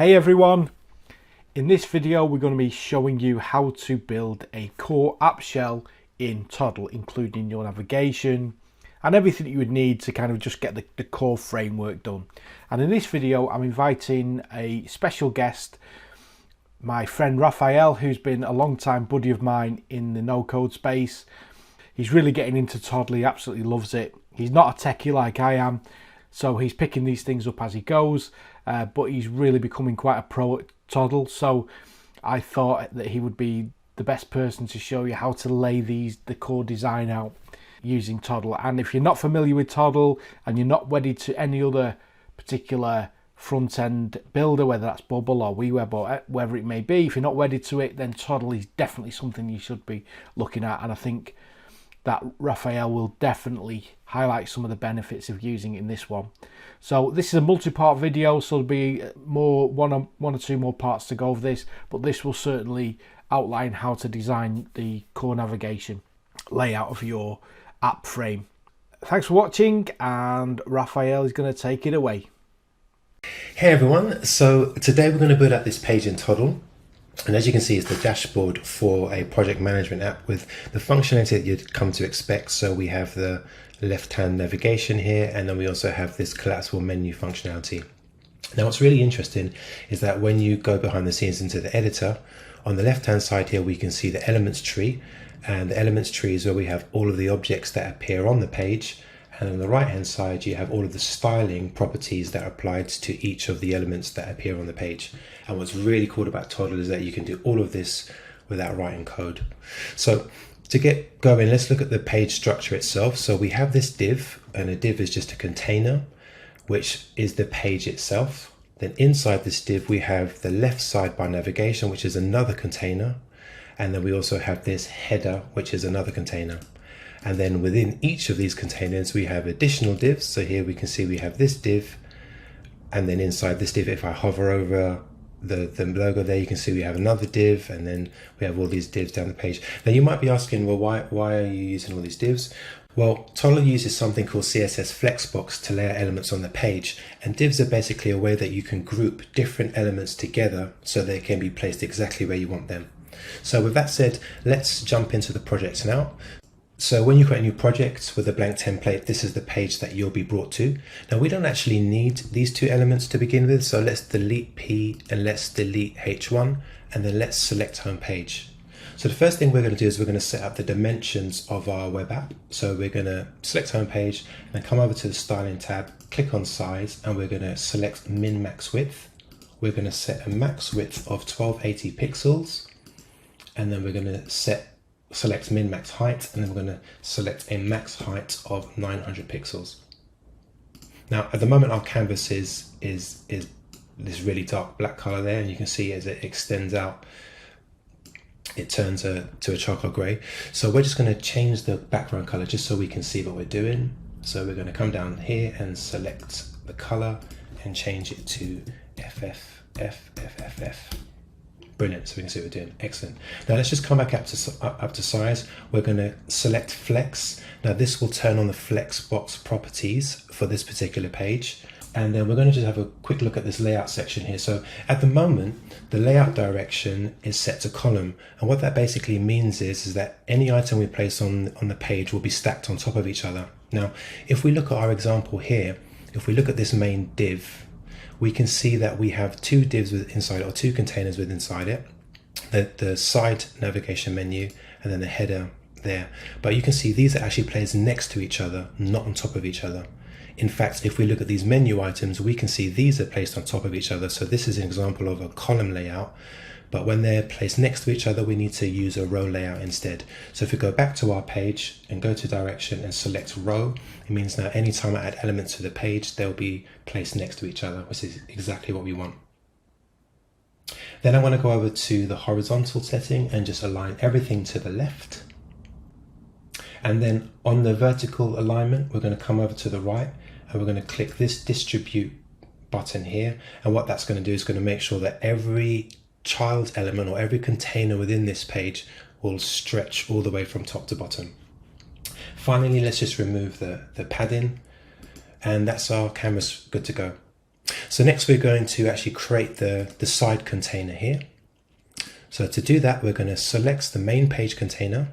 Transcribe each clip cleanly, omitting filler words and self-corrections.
Hey everyone! In this video we're going to be showing you how to build a core app shell in Toddle, including your navigation and everything that you would need to kind of just get the core framework done. And in this video I'm inviting a special guest, my friend Raphael, who's been a long time buddy of mine in the no-code space. He's really getting into Toddle, he absolutely loves it. He's not a techie like I am, so he's picking these things up as he goes, but he's really becoming quite a pro at Toddle. So I thought that he would be the best person to show you how to lay the core design out using Toddle. And if you're not familiar with Toddle and you're not wedded to any other particular front-end builder, whether that's Bubble or WeWeb or wherever it may be, if you're not wedded to it, then Toddle is definitely something you should be looking at. And I think that Raphael will definitely highlight some of the benefits of using it in this one. So this is a multi-part video, so there'll be one or two more parts to go over this, but this will certainly outline how to design the core navigation layout of your app frame. Thanks for watching, and Raphael is going to take it away. Hey everyone, so today we're going to build out this page in Toddle. And as you can see, it's the dashboard for a project management app with the functionality that you'd come to expect. So we have the left-hand navigation here, and then we also have this collapsible menu functionality. Now, what's really interesting is that when you go behind the scenes into the editor, on the left-hand side here, we can see the elements tree. And the elements tree is where we have all of the objects that appear on the page. And on the right-hand side, you have all of the styling properties that are applied to each of the elements that appear on the page. And what's really cool about Toddle is that you can do all of this without writing code. So to get going, let's look at the page structure itself. So we have this div, and a div is just a container, which is the page itself. Then inside this div, we have the left sidebar navigation, which is another container. And then we also have this header, which is another container. And then within each of these containers, we have additional divs. So here we can see we have this div, and then inside this div, if I hover over the logo there, you can see we have another div, and then we have all these divs down the page. Now you might be asking, well, why are you using all these divs? Well, Toddle uses something called CSS Flexbox to layer elements on the page, and divs are basically a way that you can group different elements together so they can be placed exactly where you want them. So with that said, let's jump into the project now. So when you create a new project with a blank template, this is the page that you'll be brought to. Now we don't actually need these two elements to begin with, so let's delete P and let's delete H1, and then let's select home page. So the first thing we're going to do is we're going to set up the dimensions of our web app. So we're going to select home page and come over to the styling tab, click on size, and we're going to select min max width. We're going to set a max width of 1280 pixels, and then we're going to select min max height, and then we're going to select a max height of 900 pixels. Now at the moment our canvas is this really dark black color there, and you can see as it extends out it turns to a charcoal gray. So we're just going to change the background color just so we can see what we're doing. So we're going to come down here and select the color and change it to FFFFFF. Brilliant, so we can see what we're doing. Excellent. Now let's just come back up to size. We're going to select flex. Now this will turn on the flexbox properties for this particular page. And then we're going to just have a quick look at this layout section here. So at the moment, the layout direction is set to column. And what that basically means is that any item we place on the page will be stacked on top of each other. Now, if we look at our example here, if we look at this main div, we can see that we have two divs inside, or two containers with inside it, the side navigation menu, and then the header there. But you can see these are actually placed next to each other, not on top of each other. In fact, if we look at these menu items, we can see these are placed on top of each other. So this is an example of a column layout, but when they're placed next to each other, we need to use a row layout instead. So if we go back to our page and go to direction and select row, it means now anytime I add elements to the page, they'll be placed next to each other, which is exactly what we want. Then I want to go over to the horizontal setting and just align everything to the left. And then on the vertical alignment, we're going to come over to the right, and we're going to click this distribute button here. And what that's going to do is going to make sure that every child element or every container within this page will stretch all the way from top to bottom. Finally, let's just remove the padding, and that's our canvas good to go. So next we're going to actually create the side container here. So to do that, we're going to select the main page container,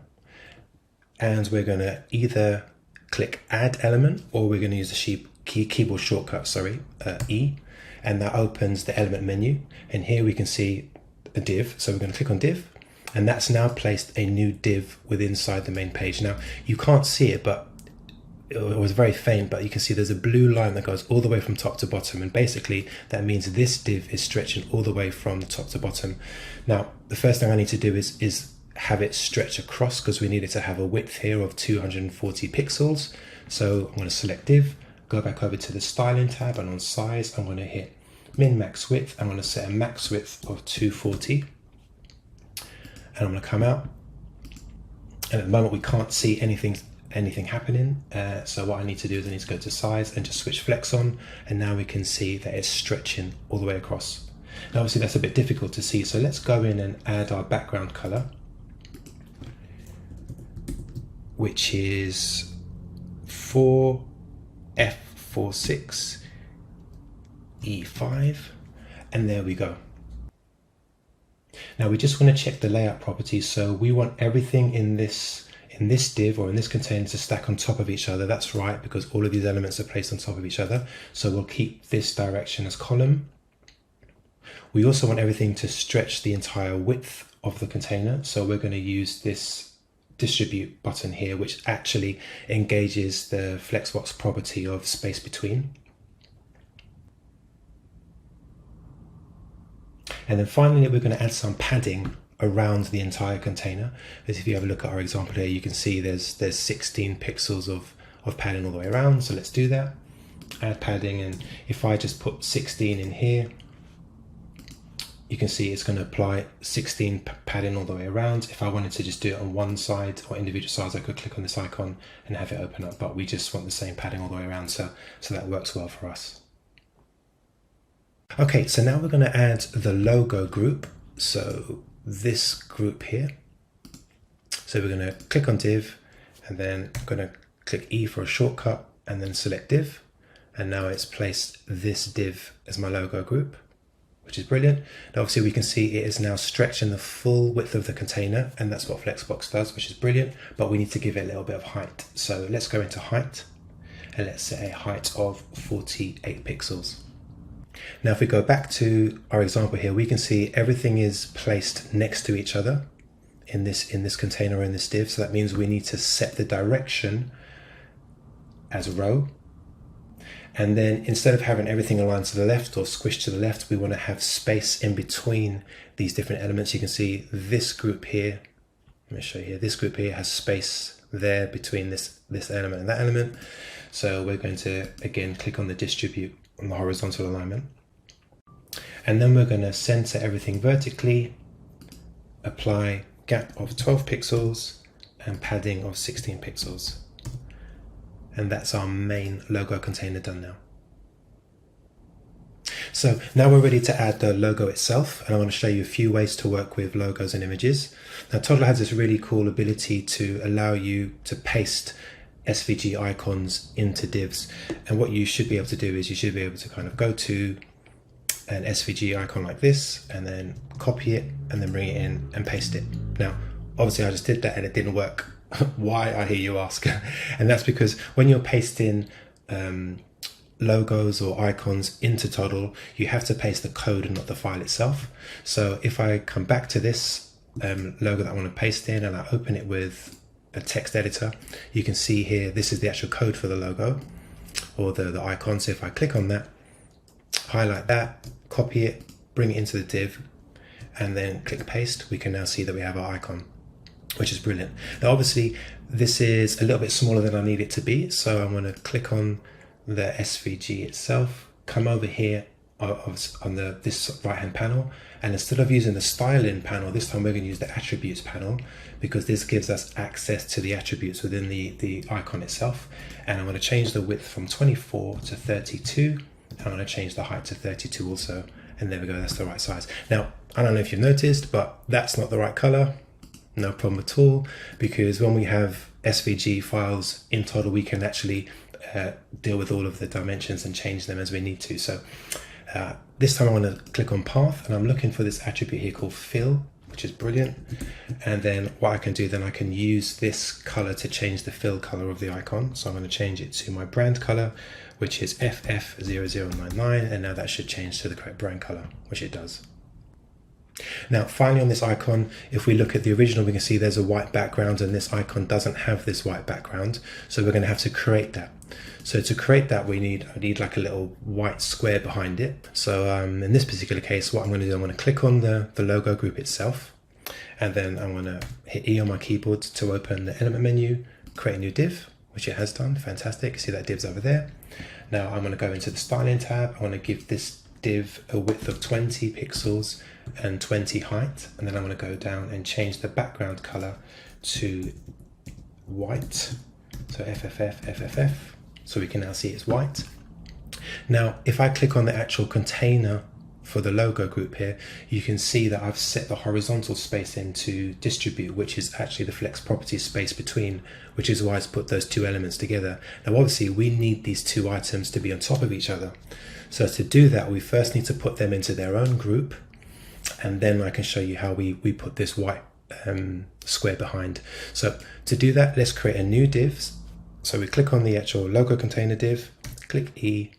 and we're going to either click add element, or we're going to use the keyboard shortcut, E, and that opens the element menu. And here we can see a div. So we're going to click on div, and that's now placed a new div within inside the main page. Now you can't see it, but it was very faint, but you can see there's a blue line that goes all the way from top to bottom, and basically that means this div is stretching all the way from the top to bottom. Now the first thing I need to do is have it stretch across, because we need it to have a width here of 240 pixels. So I'm going to select div, go back over to the styling tab, and on size I'm going to hit min max width. I'm going to set a max width of 240, and I'm going to come out, and at the moment we can't see anything happening, so what I need to do is I need to go to size and just switch flex on, and now we can see that it's stretching all the way across. Now obviously that's a bit difficult to see, so let's go in and add our background color, which is 4F46E5, and there we go. Now we just want to check the layout properties, so we want everything in this div or in this container to stack on top of each other. That's right, because all of these elements are placed on top of each other. So we'll keep this direction as column. We also want everything to stretch the entire width of the container. So we're going to use this distribute button here, which actually engages the flexbox property of space between. And then finally, we're going to add some padding around the entire container. As if you have a look at our example here, you can see there's 16 pixels of padding all the way around. So let's do that. Add padding, and if I just put 16 in here, you can see it's going to apply 16 padding all the way around. If I wanted to just do it on one side or individual sides, I could click on this icon and have it open up, but we just want the same padding all the way around, so that works well for us. Okay, so now we're going to add the logo group. So this group here. So we're going to click on div, and then I'm going to click E for a shortcut, and then select div. And now it's placed this div as my logo group, which is brilliant. Now obviously we can see it is now stretching the full width of the container, and that's what Flexbox does, which is brilliant, but we need to give it a little bit of height. So let's go into height, and let's set a height of 48 pixels. Now if we go back to our example here, we can see everything is placed next to each other in this container or in this div. So that means we need to set the direction as row. And then instead of having everything aligned to the left or squished to the left, we want to have space in between these different elements. You can see this group here, let me show you here, this group here has space there between this element and that element. So we're going to again click on the distribute on the horizontal alignment, and then we're going to center everything vertically, apply gap of 12 pixels and padding of 16 pixels. And that's our main logo container done now. So now we're ready to add the logo itself, and I want to show you a few ways to work with logos and images. Now Toddle has this really cool ability to allow you to paste SVG icons into divs, and what you should be able to do is you should be able to kind of go to an SVG icon like this and then copy it and then bring it in and paste it. Now obviously I just did that and it didn't work. Why, I hear you ask? And that's because when you're pasting logos or icons into Toddle, you have to paste the code and not the file itself. So if I come back to this logo that I want to paste in and I open it with a text editor, you can see here this is the actual code for the logo or the icon. So if I click on that, highlight that, copy it, bring it into the div, and then click paste, we can now see that we have our icon, which is brilliant. Now obviously this is a little bit smaller than I need it to be, so I'm going to click on the SVG itself, come over here on this right hand panel, and instead of using the styling panel, this time we're going to use the attributes panel, because this gives us access to the attributes within the icon itself. And I'm going to change the width from 24 to 32, and I'm going to change the height to 32 also, and there we go, that's the right size. Now I don't know if you've noticed, but that's not the right color. No problem at all, because when we have SVG files in Toddle, we can actually deal with all of the dimensions and change them as we need to. So This time I want to click on path, and I'm looking for this attribute here called fill, which is brilliant. And then what I can do, then I can use this color to change the fill color of the icon. So I'm going to change it to my brand color, which is FF0099, and now that should change to the correct brand color, which it does. Now finally on this icon, if we look at the original, we can see there's a white background, and this icon doesn't have this white background, so we're going to have to create that. So to create that, I need like a little white square behind it. So in this particular case, what I'm going to do, I'm going to click on the logo group itself, and then I'm going to hit E on my keyboard to open the element menu, create a new div, which it has done. Fantastic. You see that div's over there. Now I'm going to go into the styling tab. I want to give this div a width of 20 pixels and 20 height, and then I'm going to go down and change the background color to white, so FFF, so we can now see it's white. Now if I click on the actual container for the logo group here, you can see that I've set the horizontal space into distribute, which is actually the flex property space between, which is why it's put those two elements together. Now obviously we need these two items to be on top of each other, so to do that we first need to put them into their own group, and then I can show you how we put this white square behind. So to do that, let's create a new div. So we click on the actual logo container div, click E,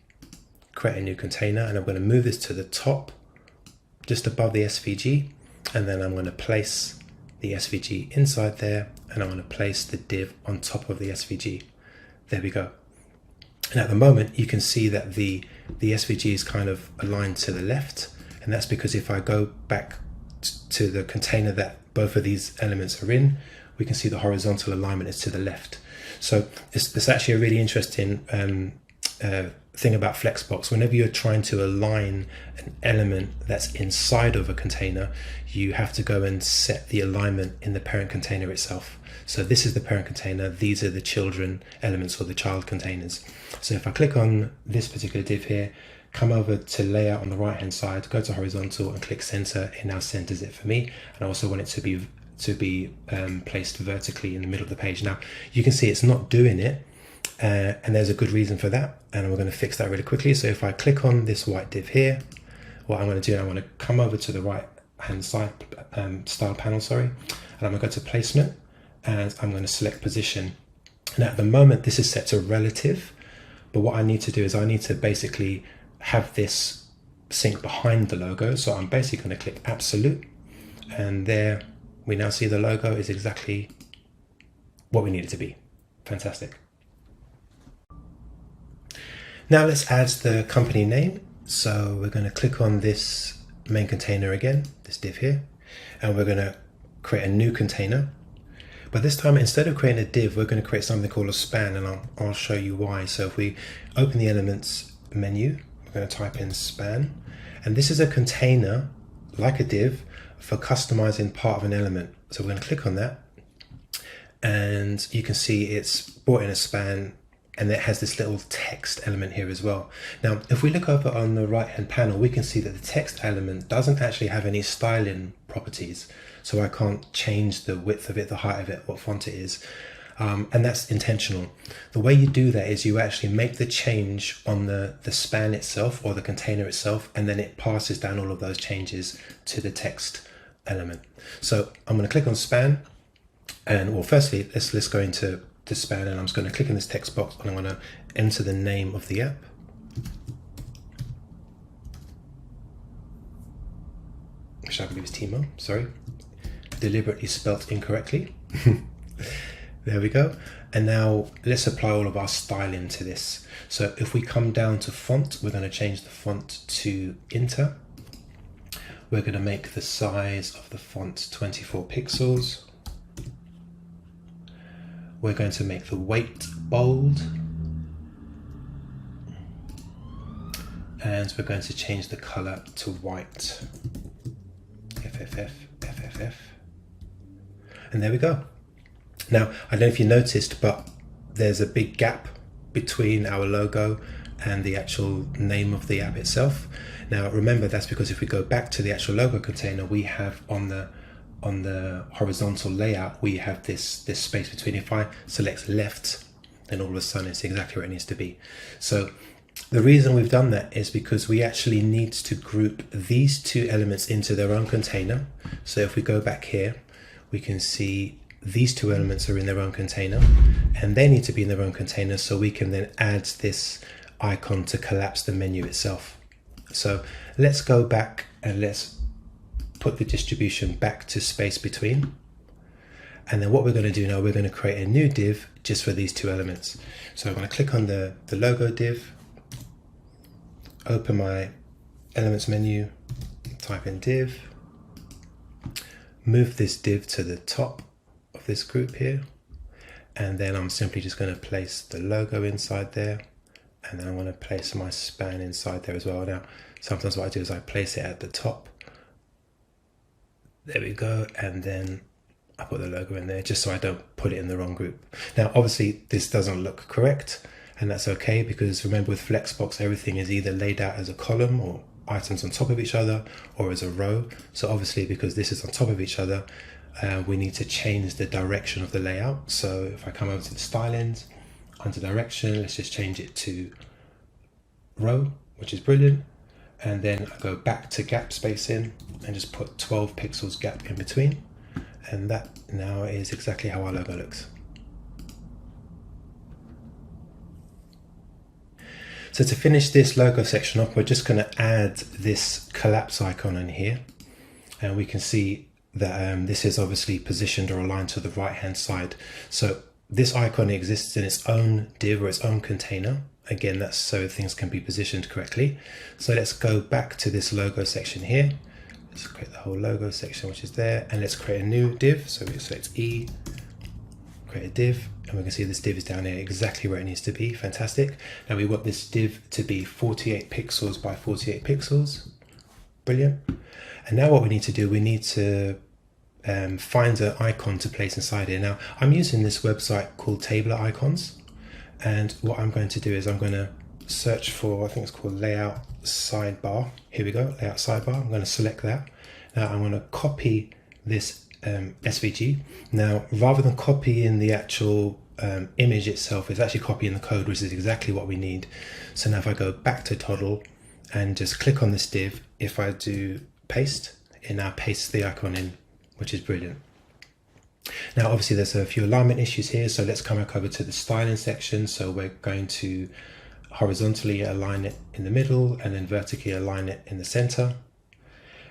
create a new container, and I'm going to move this to the top just above the SVG, and then I'm going to place the SVG inside there, and I'm going to place the div on top of the SVG. There we go. And at the moment you can see that the SVG is kind of aligned to the left, and that's because if I go back to the container that both of these elements are in, we can see the horizontal alignment is to the left. So it's actually a really interesting thing about Flexbox. Whenever you're trying to align an element that's inside of a container, you have to go and set the alignment in the parent container itself. So this is the parent container, these are the children elements or the child containers. So if I click on this particular div here, come over to layout on the right hand side, go to horizontal and click center, it now centers it for me. And I also want it to be placed vertically in the middle of the page. Now you can see it's not doing it, and there's a good reason for that, and we're going to fix that really quickly. So if I click on this white div here, what I'm going to do, I want to come over to the right hand side style panel, and I'm going to go to placement, and I'm going to select position. Now at the moment this is set to relative, but what I need to do is I need to basically have this sync behind the logo. So I'm basically going to click absolute, and there we now see the logo is exactly what we need it to be. Fantastic. Now let's add the company name. So we're going to click on this main container again, this div here, and we're going to create a new container. But this time, instead of creating a div, we're going to create something called a span, and I'll show you why. So if we open the elements menu, we're going to type in span, and this is a container like a div for customizing part of an element. So we're going to click on that, and you can see it's brought in a span, and it has this little text element here as well. Now if we look over on the right hand panel, we can see that the text element doesn't actually have any styling properties, so I can't change the width of it, the height of it, what font it is, and that's intentional. The way you do that is you actually make the change on the span itself or the container itself, and then it passes down all of those changes to the text element. So I'm going to click on span, and well, firstly let's go into the span, and I'm just going to click in this text box, and I'm going to enter the name of the app. Which I believe is Timo, sorry, deliberately spelt incorrectly. There we go. And now let's apply all of our styling to this. So if we come down to font, we're going to change the font to Inter. We're going to make the size of the font 24 pixels. We're going to make the weight bold. And we're going to change the color to white. FFF. And there we go. Now, I don't know if you noticed, but there's a big gap between our logo and the actual name of the app itself. Now, remember, that's because if we go back to the actual logo container, we have on the horizontal layout, we have this space between. If I select left, then all of a sudden it's exactly where it needs to be. So The reason we've done that is because we actually need to group these two elements into their own container. So if we go back here, we can see these two elements are in their own container, and they need to be in their own container so we can then add this icon to collapse the menu itself. So let's go back and let's put the distribution back to space between. And then what we're going to do now, we're going to create a new div just for these two elements. So I'm going to click on the logo div, open my elements menu, type in div, move this div to the top of this group here, and then I'm simply just going to place the logo inside there, and then I'm going to place my span inside there as well. Now sometimes what I do is I place it at the top, there we go, and then I put the logo in there just so I don't put it in the wrong group. Now obviously this doesn't look correct, and that's okay, because remember with Flexbox everything is either laid out as a column or items on top of each other or as a row. So obviously because this is on top of each other, we need to change the direction of the layout. So if I come over to the stylings, under direction, let's just change it to row, which is brilliant. And then I go back to gap spacing and just put 12 pixels gap in between. And that now is exactly how our logo looks. So to finish this logo section off, we're just going to add this collapse icon in here. And we can see that this is obviously positioned or aligned to the right hand side. So this icon exists in its own div or its own container. Again, that's so things can be positioned correctly. So let's go back to this logo section here. Let's create the whole logo section, which is there, and let's create a new div. So we select E, create a div, and we can see this div is down here exactly where it needs to be. Fantastic. Now we want this div to be 48 pixels by 48 pixels. Brilliant. And now what we need to do, we need to find an icon to place inside here. Now I'm using this website called Toddle Icons, and what I'm going to do is I'm going to search for, I think it's called layout sidebar. Here we go, layout sidebar. I'm going to select that. Now I'm going to copy this SVG. Now rather than copying the actual image itself, it's actually copying the code, which is exactly what we need. So now if I go back to Toddle and just click on this div, if I do paste, it now pastes the icon in, which is brilliant. Now obviously there's a few alignment issues here, so let's come back over to the styling section. So we're going to horizontally align it in the middle and then vertically align it in the center.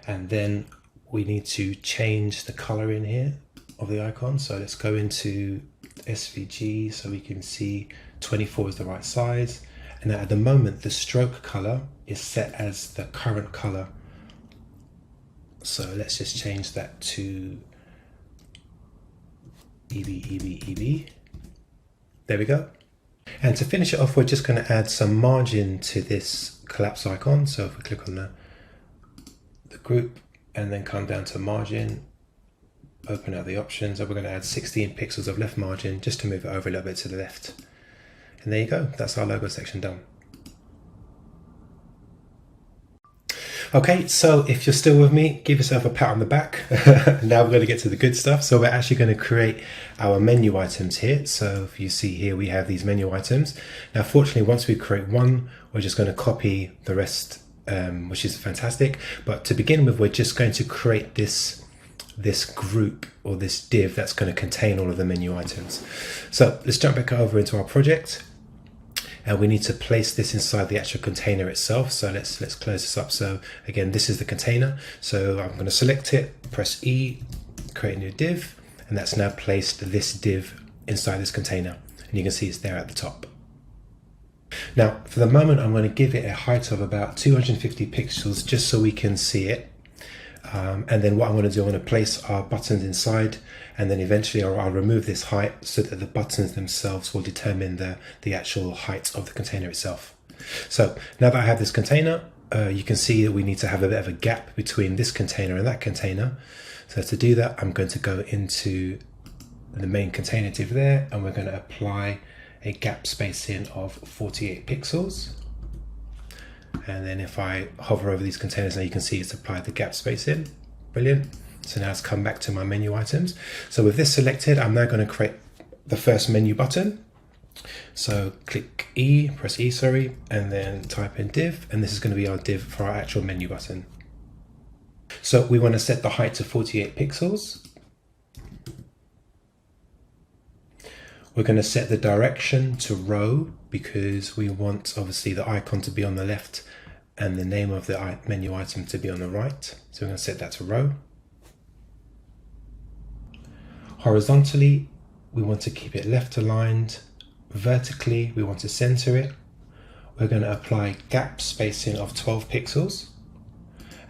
And then we need to change the color in here of the icon. So let's go into SVG so we can see 24 is the right size. And at the moment, the stroke color is set as the current color. So let's just change that to EB. There we go. And to finish it off, we're just going to add some margin to this collapse icon. So if we click on the group and then come down to margin, open out the options, and we're going to add 16 pixels of left margin just to move it over a little bit to the left. And there you go, that's our logo section done. Okay, so if you're still with me, give yourself a pat on the back. Now we're going to get to the good stuff. So we're actually going to create our menu items here. So if you see here, we have these menu items. Now, fortunately, once we create one, we're just going to copy the rest, which is fantastic. But to begin with, we're just going to create this group or this div that's going to contain all of the menu items. So let's jump back over into our project. And we need to place this inside the actual container itself. So let's close this up. So again, this is the container. So I'm going to select it, press E, create a new div, and that's now placed this div inside this container. And you can see it's there at the top. Now, for the moment, I'm going to give it a height of about 250 pixels just so we can see it. And then what I'm going to do, I'm going to place our buttons inside, and then eventually I'll remove this height so that the buttons themselves will determine the actual height of the container itself. So now that I have this container, you can see that we need to have a bit of a gap between this container and that container. So to do that, I'm going to go into the main container div there, and we're going to apply a gap spacing of 48 pixels. And then if I hover over these containers, now you can see it's applied the gap spacing. Brilliant. So now it's come back to my menu items. So with this selected, I'm now going to create the first menu button. So click E, press E, sorry, and then type in div, and this is going to be our div for our actual menu button. So we want to set the height to 48 pixels. We're going to set the direction to row because we want obviously the icon to be on the left and the name of the menu item to be on the right. So we're going to set that to row. Horizontally, we want to keep it left aligned. Vertically, we want to center it. We're going to apply gap spacing of 12 pixels.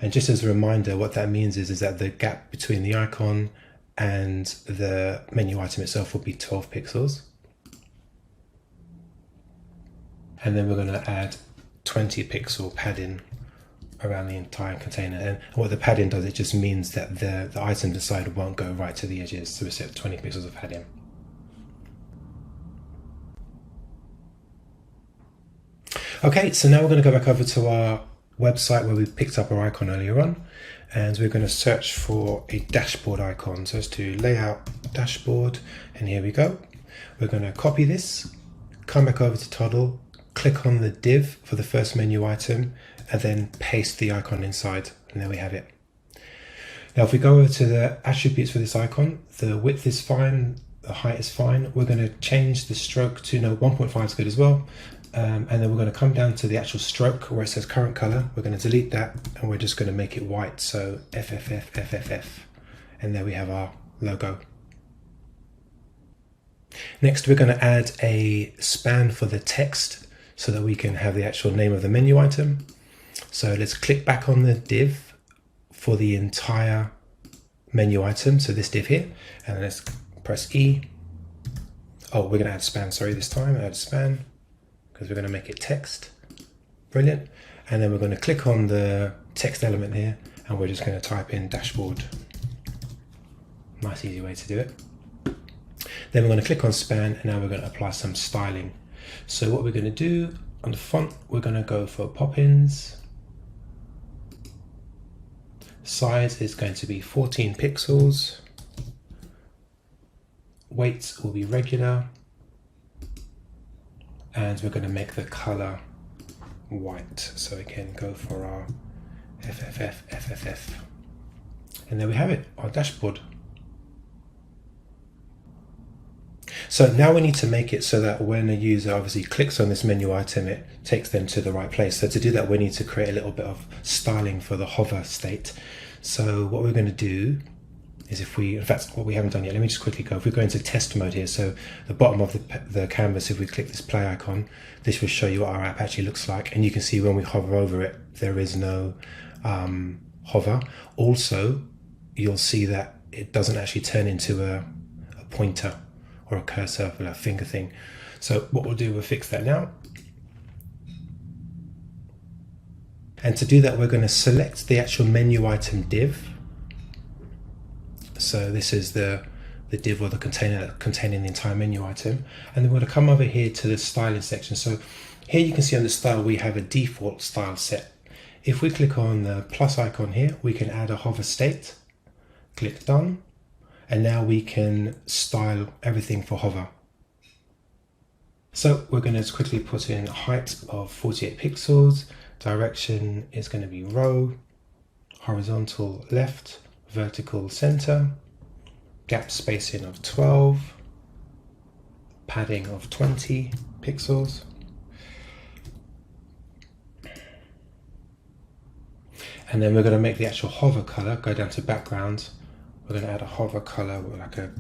And just as a reminder, what that means is that the gap between the icon and the menu item itself will be 12 pixels. And then we're going to add 20 pixel padding around the entire container. And what the padding does, it just means that the items inside won't go right to the edges. So we set 20 pixels of padding. Okay, so now we're going to go back over to our website where we picked up our icon earlier on, and we're going to search for a dashboard icon. So let's do layout dashboard, and here we go. We're going to copy this, come back over to Toddle, click on the div for the first menu item, and then paste the icon inside, and there we have it. Now if we go over to the attributes for this icon, the width is fine, the height is fine. We're going to change the stroke to 1.5 is good as well. And then we're going to come down to the actual stroke where it says current color. We're going to delete that and we're just going to make it white. So FFF. And there we have our logo. Next, we're going to add a span for the text so that we can have the actual name of the menu item. So let's click back on the div for the entire menu item. So this div here, and let's press E. Oh, we're going to add span, sorry, this time, add span, because we're going to make it text. Brilliant. And then we're going to click on the text element here, and we're just going to type in dashboard. Nice, easy way to do it. Then we're going to click on span, and now we're going to apply some styling. So what we're going to do on the font, we're going to go for pop-ins. Size is going to be 14 pixels. Weight will be regular. And we're going to make the color white. So again, go for our FFF. And there we have it, our dashboard. So now we need to make it so that when a user obviously clicks on this menu item, it takes them to the right place. So to do that, we need to create a little bit of styling for the hover state. So what we're going to do is in fact, what we haven't done yet, let me just quickly go. If we go into test mode here, so the bottom of the canvas, if we click this play icon, this will show you what our app actually looks like. And you can see when we hover over it, there is no hover. Also, you'll see that it doesn't actually turn into a pointer or a cursor or a finger thing. So what we'll do, we'll fix that now. And to do that, we're going to select the actual menu item div. So this is the div or the container containing the entire menu item. And then we're going to come over here to the styling section. So here you can see on the style, we have a default style set. If we click on the plus icon here, we can add a hover state, click done. And now we can style everything for hover. So we're going to quickly put in a height of 48 pixels. Direction is going to be row, horizontal left, vertical center, gap spacing of 12, padding of 20 pixels. And then we're going to make the actual hover color, go down to background. We're going to add a hover color with like a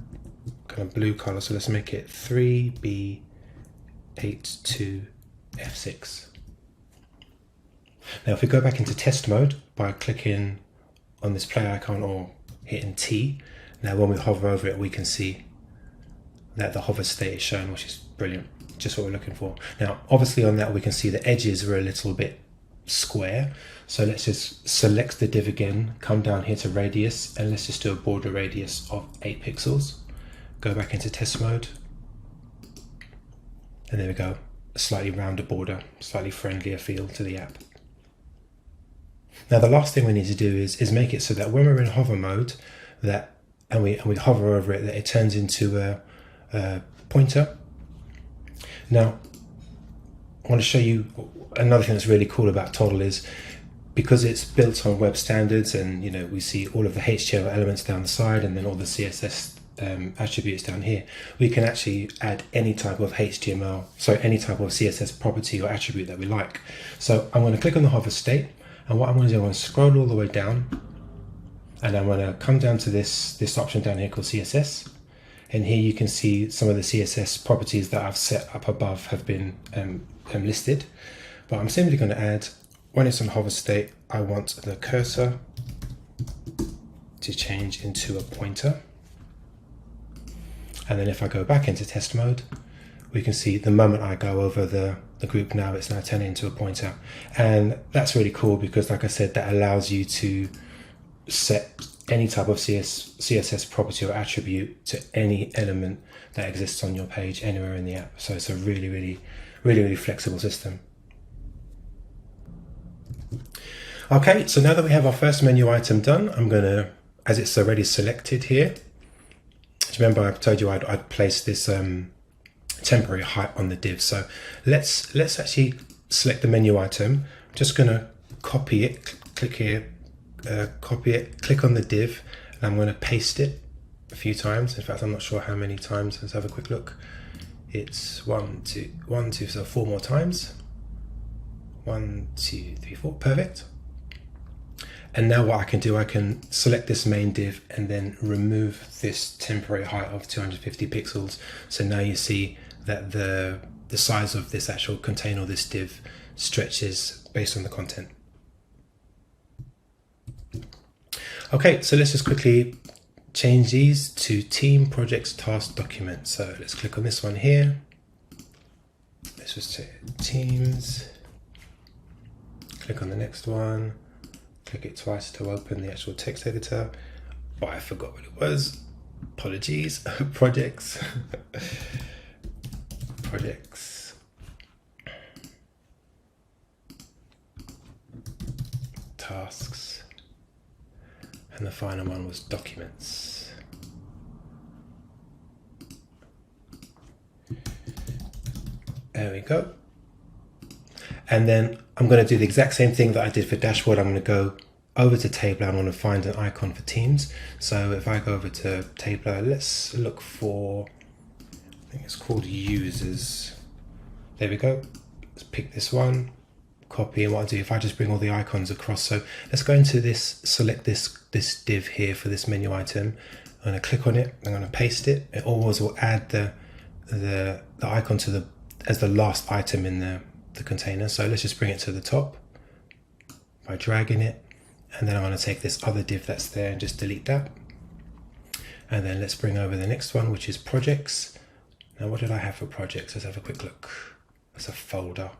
kind of blue color. So let's make it 3B82F6. Now, if we go back into test mode by clicking on this play icon or hitting T, now when we hover over it, we can see that the hover state is shown, which is brilliant, just what we're looking for. Now, obviously on that, we can see the edges were a little bit square. So let's just select the div again, come down here to radius, and let's just do a border radius of 8 pixels. Go back into test mode. And there we go, a slightly rounder border, slightly friendlier feel to the app. Now the last thing we need to do is make it so that when we're in hover mode, and we hover over it, that it turns into a pointer. Now, I want to show you another thing that's really cool about Toddle is because it's built on web standards, and we see all of the HTML elements down the side and then all the CSS attributes down here. We can actually add any type of any type of CSS property or attribute that we like. So I'm going to click on the hover state, and what I'm going to do, I'm going to scroll all the way down, and I'm going to come down to this option down here called CSS. And here you can see some of the CSS properties that I've set up above have been listed. But I'm simply going to add, when it's on hover state, I want the cursor to change into a pointer. And then if I go back into test mode, we can see the moment I go over the group now, it's now turning into a pointer. And that's really cool because, like I said, that allows you to set any type of CSS property or attribute to any element that exists on your page anywhere in the app. So it's a really flexible system. Okay, so now that we have our first menu item done, I'm going to, as it's already selected here, remember I told you I'd place this temporary height on the div. So let's actually select the menu item. I'm just going to copy it, click here, copy it, click on the div, and I'm going to paste it a few times. In fact, I'm not sure how many times. Let's have a quick look. It's 1, 2, so 4 more times. 1, 2, 3, 4, perfect. And now what I can do, I can select this main div and then remove this temporary height of 250 pixels. So now you see that the size of this actual container or this div stretches based on the content. Okay, so let's just quickly change these to team, projects, task, documents. So let's click on this one here. Let's just say teams. Click on the next one. Click it twice to open the actual text editor. Oh, I forgot what it was. Apologies. Projects. Projects. Tasks. And the final one was documents. There we go. And then I'm going to do the exact same thing that I did for dashboard. I'm going to go over to Tabler. I want to find an icon for teams. So if I go over to Tabler, let's look for, I think it's called users. There we go. Let's pick this one, copy, and what I'll do, if I just bring all the icons across. So let's go into this, select this div here for this menu item. I'm going to click on it. I'm going to paste it. It always will add the icon to as the last item in the container. So let's just bring it to the top by dragging it, and then I'm going to take this other div that's there and just delete that. And then let's bring over the next one, which is projects. Now what did I have for projects? Let's have a quick look. That's a folder.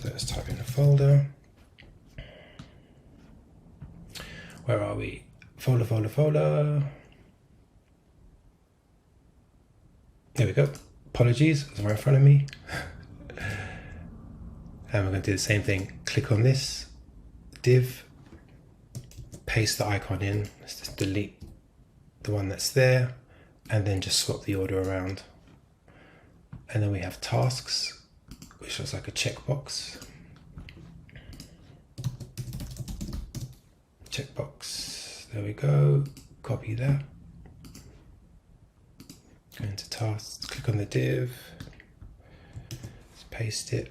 So let's type in a folder. Where are we? Folder. There we go. Apologies, it's right in front of me. And we're going to do the same thing. Click on this div, paste the icon in. Let's just delete the one that's there, and then just swap the order around. And then we have tasks, which looks like a checkbox. Checkbox. There we go. Copy that. Go into tasks. Click on the div. Let's paste it.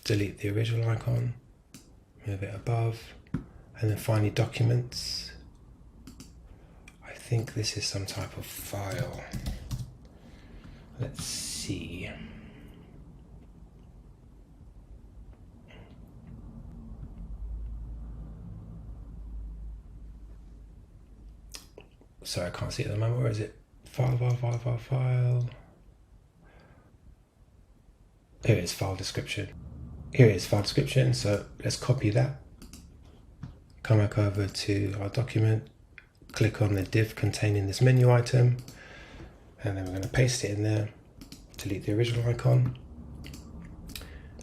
Delete the original icon, move it above, and then finally documents. I think this is some type of file. Let's see. Sorry, I can't see it at the moment. Where is it? File. Here it is, file description. Here it is, file description. So let's copy that. Come back over to our document. Click on the div containing this menu item. And then we're going to paste it in there. Delete the original icon.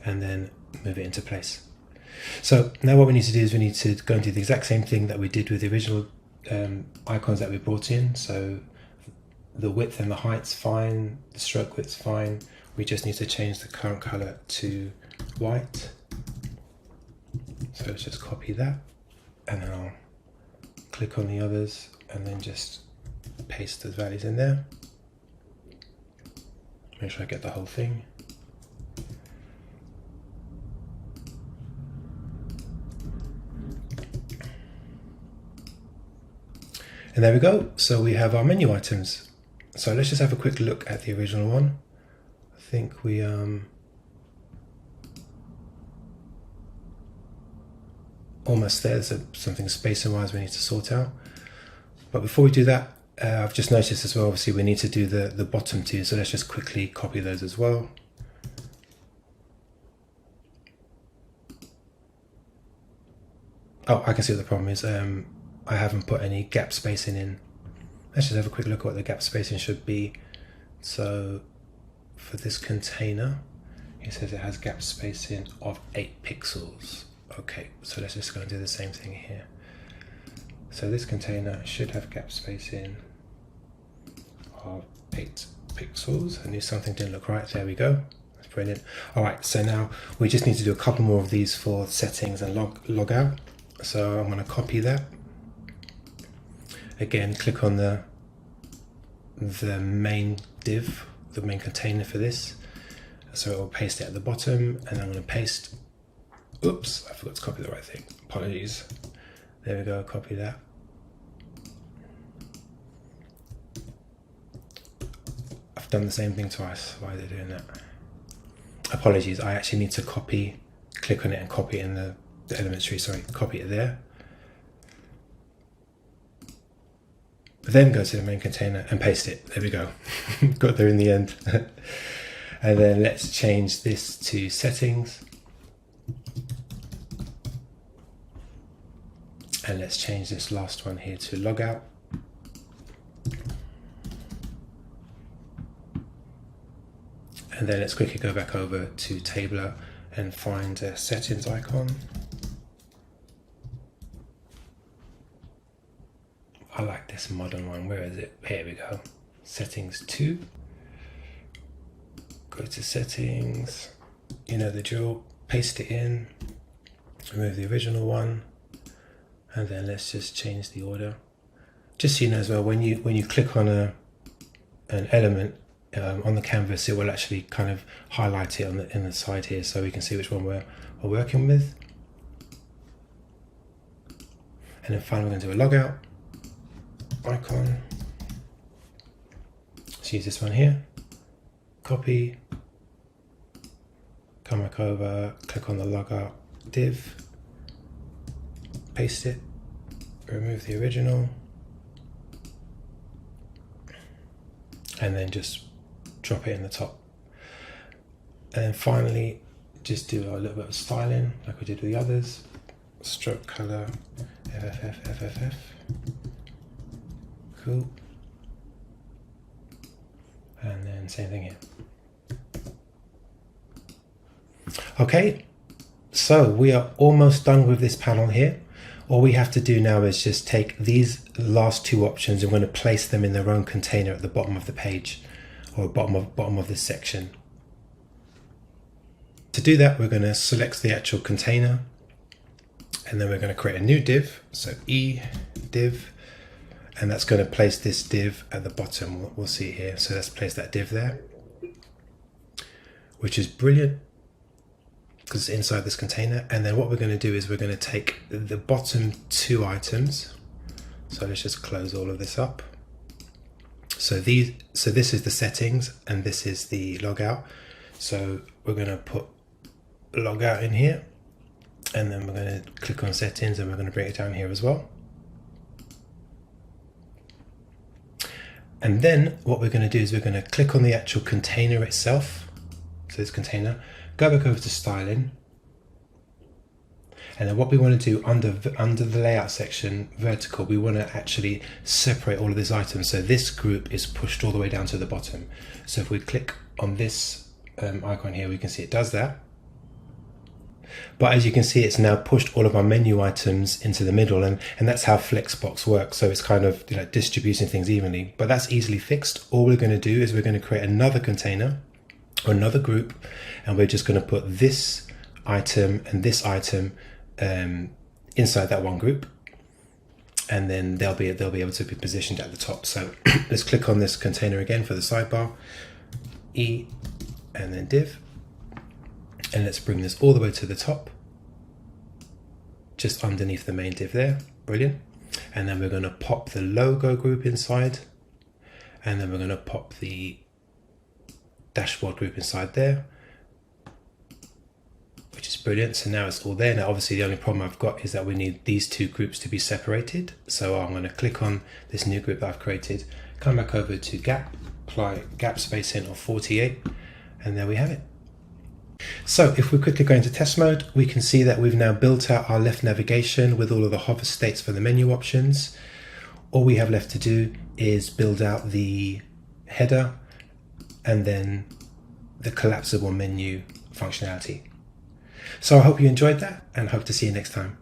And then move it into place. So now what we need to do is we need to go and do the exact same thing that we did with the original icons that we brought in. So The width and the height's fine, the stroke width's fine. We just need to change the current color to white. So let's just copy that, and then I'll click on the others and then just paste the values in there. Make sure I get the whole thing. And there we go. So we have our menu items. So let's just have a quick look at the original one. I think we almost there. There's something spacing wise we need to sort out. But before we do that, I've just noticed as well, obviously we need to do the bottom two. So let's just quickly copy those as well. Oh, I can see what the problem is. I haven't put any gap spacing in. Let's just have a quick look at what the gap spacing should be. So for this container, it says it has gap spacing of 8 pixels. Okay, so let's just go and do the same thing here. So this container should have gap spacing of 8 pixels. I knew something didn't look right. There we go. That's brilliant. All right, so now we just need to do a couple more of these for settings and log out. So I'm going to copy that. Again, click on the main div, the main container for this. So it will paste it at the bottom, and I'm going to paste. Oops, I forgot to copy the right thing. Apologies. There we go, copy that. I've done the same thing twice. Why are they doing that? Apologies, I actually need to copy, click on it and copy it in the elements tree, sorry, copy it there. Then go to the main container and paste it. There we go. Got there in the end. And then let's change this to settings. And let's change this last one here to logout. And then let's quickly go back over to Tabler and find a settings icon. I like this modern one. Where is it? Here we go. Settings 2. Go to settings. You know the drill. Paste it in. Remove the original one. And then let's just change the order. Just so you know as well, when you click on an element on the canvas, it will actually kind of highlight it in the side here, so we can see which one we're working with. And then finally, we're going to do a logout icon. Let's use this one here. Copy. Come back over. Click on the logout div. Paste it. Remove the original. And then just drop it in the top. And finally, just do a little bit of styling like we did with the others. Stroke color, FFF. Cool. And then same thing here. Okay, so we are almost done with this panel here. All we have to do now is just take these last two options and we're going to place them in their own container at the bottom of the page, or bottom of this section. To do that, we're going to select the actual container, and then we're going to create a new div. So E div, and that's going to place this div at the bottom. We'll see it here. So let's place that div there, which is brilliant because it's inside this container. And then what we're going to do is we're going to take the bottom two items. So let's just close all of this up. So this is the settings and this is the logout. So we're going to put logout in here, and then we're going to click on settings and we're going to bring it down here as well. And then what we're going to do is we're going to click on the actual container itself. So this container, go back over to styling. And then what we want to do under the layout section, vertical, we want to actually separate all of these items. So this group is pushed all the way down to the bottom. So if we click on this icon here, we can see it does that. But as you can see, it's now pushed all of our menu items into the middle, and that's how Flexbox works. So it's kind of, you know, distributing things evenly, but that's easily fixed. All we're going to do is we're going to create another container or another group, and we're just going to put this item and this item inside that one group, and then they'll be able to be positioned at the top. So let's click on this container again for the sidebar, E, and then div. And let's bring this all the way to the top, just underneath the main div there. Brilliant. And then we're going to pop the logo group inside, and then we're going to pop the dashboard group inside there, which is brilliant. So now it's all there. Now obviously the only problem I've got is that we need these two groups to be separated. So I'm going to click on this new group that I've created, come back over to gap, apply gap spacing of 48, and there we have it. So if we quickly go into test mode, we can see that we've now built out our left navigation with all of the hover states for the menu options. All we have left to do is build out the header and then the collapsible menu functionality. So I hope you enjoyed that and hope to see you next time.